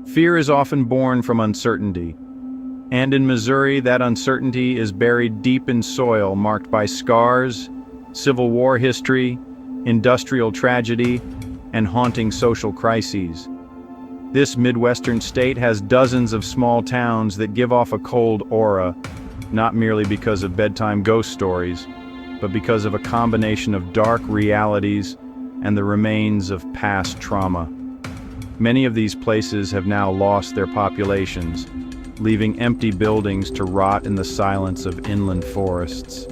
Fear is often born from uncertainty, and in Missouri that uncertainty is buried deep in soil marked by scars, Civil War history, industrial tragedy, and haunting social crises. This Midwestern state has dozens of small towns that give off a cold aura, not merely because of bedtime ghost stories, but because of a combination of dark realities and the remains of past trauma. Many of these places have now lost their populations, leaving empty buildings to rot in the silence of inland forests.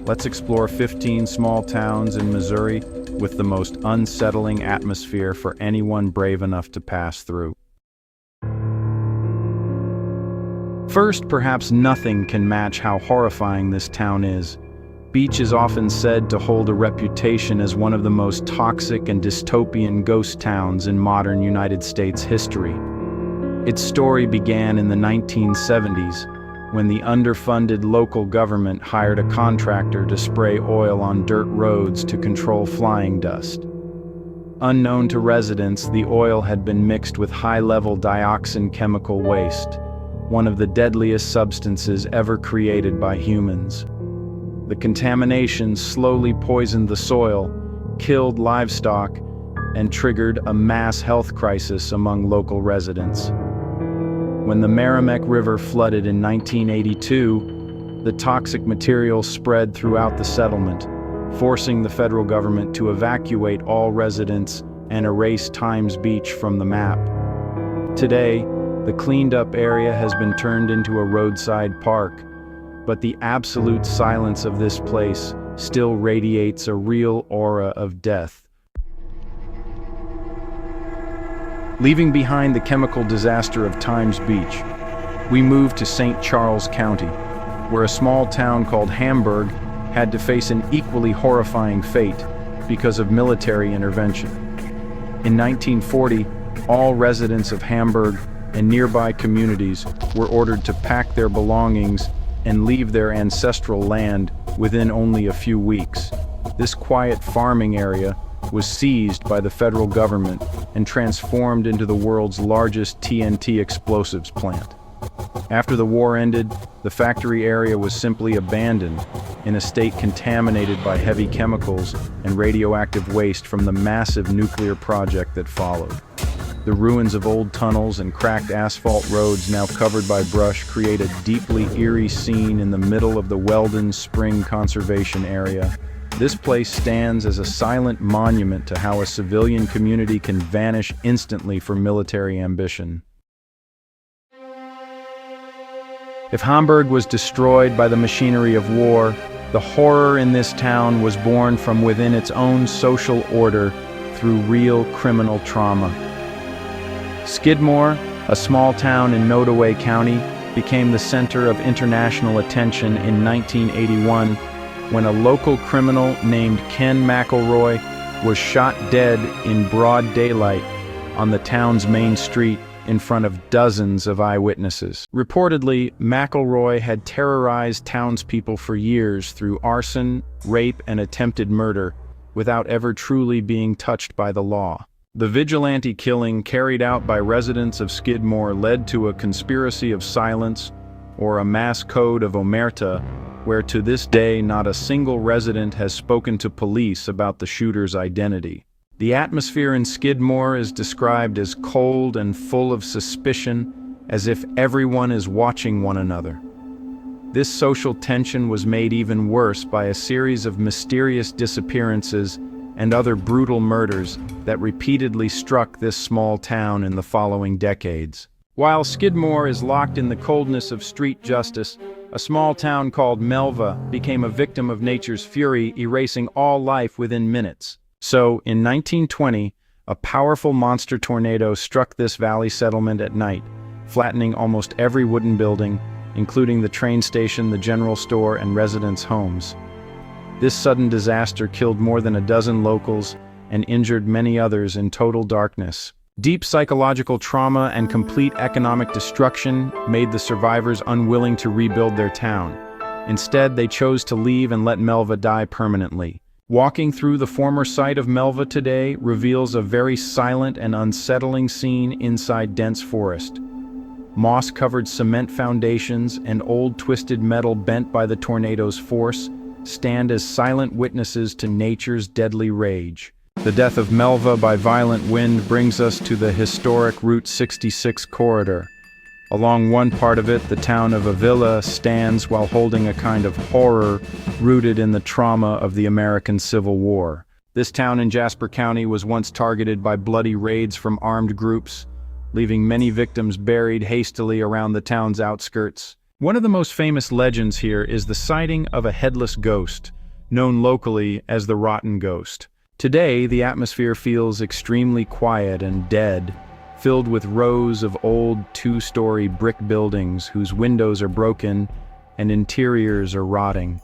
Let's explore 15 small towns in Missouri with the most unsettling atmosphere for anyone brave enough to pass through. First, perhaps nothing can match how horrifying this town is. Beach is often said to hold a reputation as one of the most toxic and dystopian ghost towns in modern United States history. Its story began in the 1970s, when the underfunded local government hired a contractor to spray oil on dirt roads to control flying dust. Unknown to residents, the oil had been mixed with high-level dioxin chemical waste, one of the deadliest substances ever created by humans. The contamination slowly poisoned the soil, killed livestock, and triggered a mass health crisis among local residents. When the Merrimack River flooded in 1982, the toxic material spread throughout the settlement, forcing the federal government to evacuate all residents and erase Times Beach from the map. Today, the cleaned-up area has been turned into a roadside park, but the absolute silence of this place still radiates a real aura of death. Leaving behind the chemical disaster of Times Beach, we moved to St. Charles County, where a small town called Hamburg had to face an equally horrifying fate because of military intervention. In 1940, all residents of Hamburg and nearby communities were ordered to pack their belongings and leave their ancestral land within only a few weeks. This quiet farming area was seized by the federal government and transformed into the world's largest TNT explosives plant. After the war ended, the factory area was simply abandoned in a state contaminated by heavy chemicals and radioactive waste from the massive nuclear project that followed. The ruins of old tunnels and cracked asphalt roads now covered by brush create a deeply eerie scene in the middle of the Weldon Spring Conservation Area. This place stands as a silent monument to how a civilian community can vanish instantly for military ambition. If Hamburg was destroyed by the machinery of war, the horror in this town was born from within its own social order through real criminal trauma. Skidmore, a small town in Nottoway County, became the center of international attention in 1981 when a local criminal named Ken McElroy was shot dead in broad daylight on the town's main street in front of dozens of eyewitnesses. Reportedly, McElroy had terrorized townspeople for years through arson, rape, and attempted murder without ever truly being touched by the law. The vigilante killing carried out by residents of Skidmore led to a conspiracy of silence, or a mass code of omerta, where to this day not a single resident has spoken to police about the shooter's identity. The atmosphere in Skidmore is described as cold and full of suspicion, as if everyone is watching one another. This social tension was made even worse by a series of mysterious disappearances and other brutal murders that repeatedly struck this small town in the following decades. While Skidmore is locked in the coldness of street justice, a small town called Melva became a victim of nature's fury, erasing all life within minutes. So, in 1920, a powerful monster tornado struck this valley settlement at night, flattening almost every wooden building, including the train station, the general store, and residents' homes. This sudden disaster killed more than a dozen locals and injured many others in total darkness. Deep psychological trauma and complete economic destruction made the survivors unwilling to rebuild their town. Instead, they chose to leave and let Melva die permanently, Walking through the former site of Melva today reveals a very silent and unsettling scene inside dense forest. Moss-covered cement foundations and old twisted metal bent by the tornado's force stand as silent witnesses to nature's deadly rage. The death of Melva by violent wind brings us to the historic Route 66 corridor. Along one part of it, the town of Avila stands while holding a kind of horror rooted in the trauma of the American Civil War. This town in Jasper County was once targeted by bloody raids from armed groups, leaving many victims buried hastily around the town's outskirts. One of the most famous legends here is the sighting of a headless ghost, known locally as the Rotten Ghost. Today, the atmosphere feels extremely quiet and dead, filled with rows of old two-story brick buildings whose windows are broken and interiors are rotting.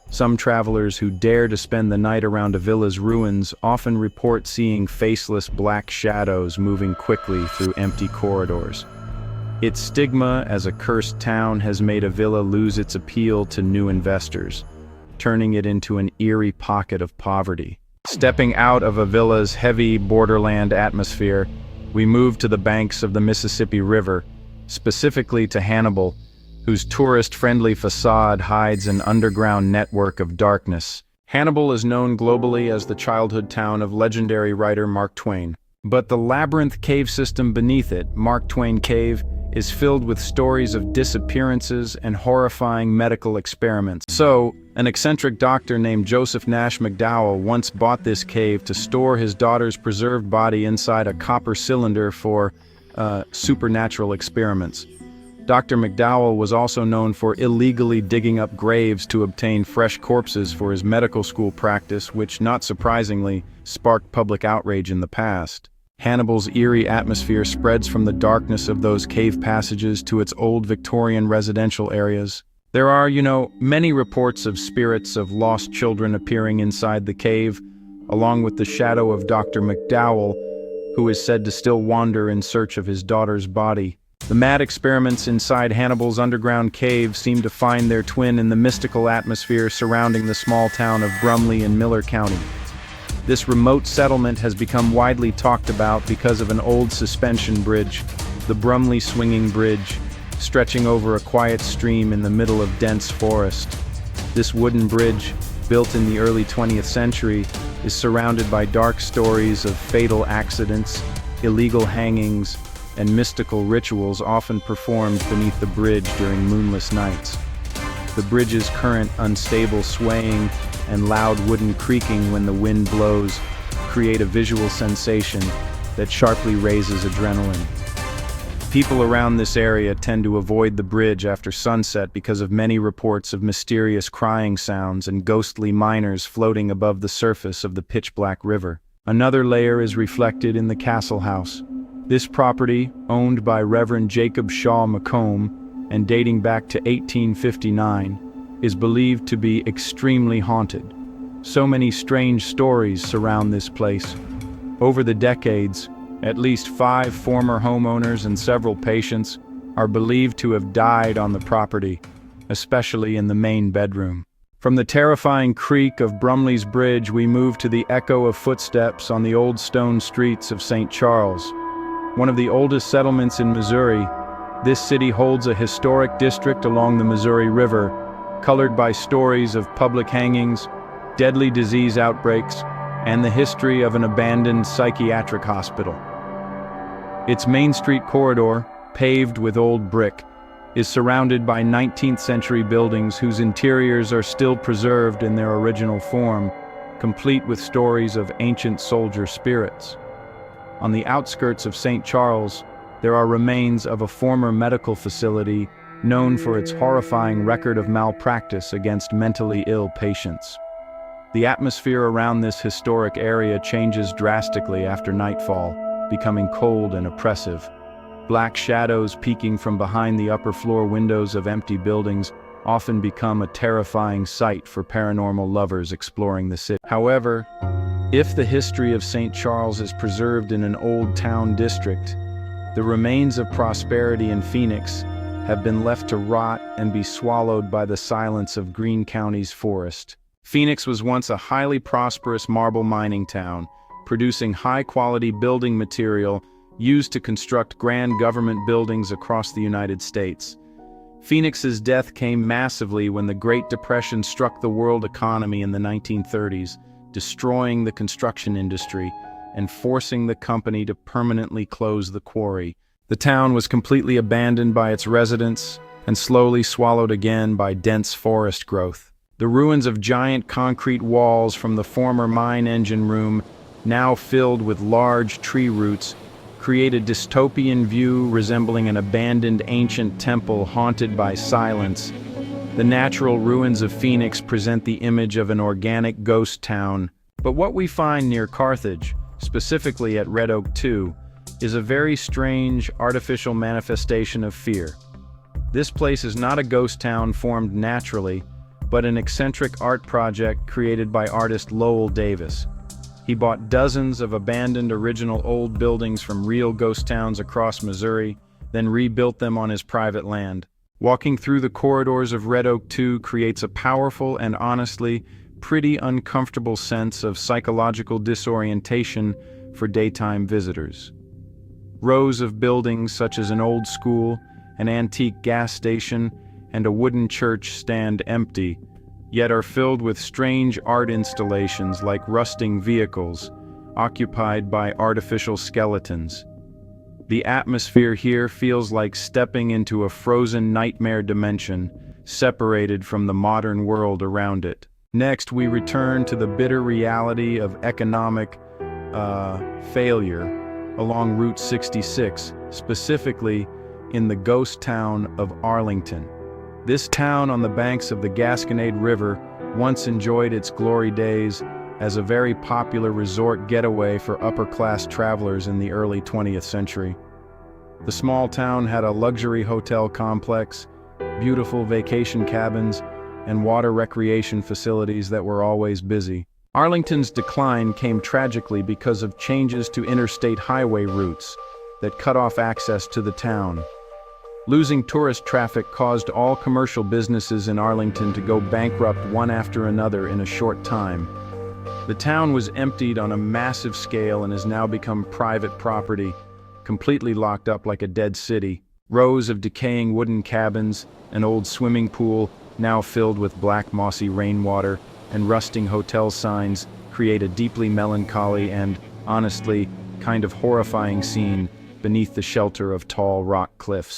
Some travelers who dare to spend the night around Avila's ruins often report seeing faceless black shadows moving quickly through empty corridors. Its stigma as a cursed town has made Avila lose its appeal to new investors, turning it into an eerie pocket of poverty. Stepping out of Avila's heavy borderland atmosphere, we move to the banks of the Mississippi River, specifically to Hannibal, whose tourist-friendly facade hides an underground network of darkness. Hannibal is known globally as the childhood town of legendary writer Mark Twain. But the labyrinth cave system beneath it, Mark Twain Cave, is filled with stories of disappearances and horrifying medical experiments. So, an eccentric doctor named Joseph Nash McDowell once bought this cave to store his daughter's preserved body inside a copper cylinder for supernatural experiments. Dr. McDowell was also known for illegally digging up graves to obtain fresh corpses for his medical school practice, which, not surprisingly, sparked public outrage in the past. Hannibal's eerie atmosphere spreads from the darkness of those cave passages to its old Victorian residential areas. There are, many reports of spirits of lost children appearing inside the cave, along with the shadow of Dr. McDowell, who is said to still wander in search of his daughter's body. The mad experiments inside Hannibal's underground cave seem to find their twin in the mystical atmosphere surrounding the small town of Brumley in Miller County. This remote settlement has become widely talked about because of an old suspension bridge, the Brumley Swinging Bridge, stretching over a quiet stream in the middle of dense forest. This wooden bridge, built in the early 20th century, is surrounded by dark stories of fatal accidents, illegal hangings, and mystical rituals often performed beneath the bridge during moonless nights. The bridge's current unstable swaying and loud wooden creaking when the wind blows create a visual sensation that sharply raises adrenaline. People around this area tend to avoid the bridge after sunset because of many reports of mysterious crying sounds and ghostly miners floating above the surface of the pitch-black river. Another layer is reflected in the Castle House. This property, owned by Reverend Jacob Shaw McComb and dating back to 1859, is believed to be extremely haunted. So many strange stories surround this place. Over the decades, at least 5 former homeowners and several patients are believed to have died on the property, especially in the main bedroom. From the terrifying creak of Brumley's Bridge, we move to the echo of footsteps on the old stone streets of St. Charles. One of the oldest settlements in Missouri, this city holds a historic district along the Missouri River, colored by stories of public hangings, deadly disease outbreaks, and the history of an abandoned psychiatric hospital. Its Main Street corridor, paved with old brick, is surrounded by 19th century buildings whose interiors are still preserved in their original form, complete with stories of ancient soldier spirits. On the outskirts of St. Charles, there are remains of a former medical facility known for its horrifying record of malpractice against mentally ill patients. The atmosphere around this historic area changes drastically after nightfall, becoming cold and oppressive. Black shadows peeking from behind the upper floor windows of empty buildings often become a terrifying sight for paranormal lovers exploring the city. However, if the history of St. Charles is preserved in an old town district, the remains of prosperity in Phoenix have been left to rot and be swallowed by the silence of Greene County's forest. Phoenix was once a highly prosperous marble mining town, producing high-quality building material used to construct grand government buildings across the United States. Phoenix's death came massively when the Great Depression struck the world economy in the 1930s, destroying the construction industry and forcing the company to permanently close the quarry. The town was completely abandoned by its residents and slowly swallowed again by dense forest growth. The ruins of giant concrete walls from the former mine engine room, now filled with large tree roots, create a dystopian view resembling an abandoned ancient temple haunted by silence. The natural ruins of Phoenix present the image of an organic ghost town. But what we find near Carthage, specifically at Red Oak 2, is a very strange, artificial manifestation of fear. This place is not a ghost town formed naturally, but an eccentric art project created by artist Lowell Davis. He bought dozens of abandoned original old buildings from real ghost towns across Missouri, then rebuilt them on his private land. Walking through the corridors of Red Oak 2 creates a powerful and honestly pretty uncomfortable sense of psychological disorientation for daytime visitors. Rows of buildings such as an old school, an antique gas station, and a wooden church stand empty, yet are filled with strange art installations like rusting vehicles, occupied by artificial skeletons. The atmosphere here feels like stepping into a frozen nightmare dimension, separated from the modern world around it. Next, we return to the bitter reality of economic failure along Route 66, specifically in the ghost town of Arlington. This town on the banks of the Gasconade River once enjoyed its glory days as a very popular resort getaway for upper-class travelers in the early 20th century. The small town had a luxury hotel complex, beautiful vacation cabins, and water recreation facilities that were always busy. Arlington's decline came tragically because of changes to interstate highway routes that cut off access to the town. Losing tourist traffic caused all commercial businesses in Arlington to go bankrupt one after another in a short time. The town was emptied on a massive scale and has now become private property, completely locked up like a dead city. Rows of decaying wooden cabins, an old swimming pool now filled with black mossy rainwater, and rusting hotel signs create a deeply melancholy and, honestly, kind of horrifying scene beneath the shelter of tall rock cliffs.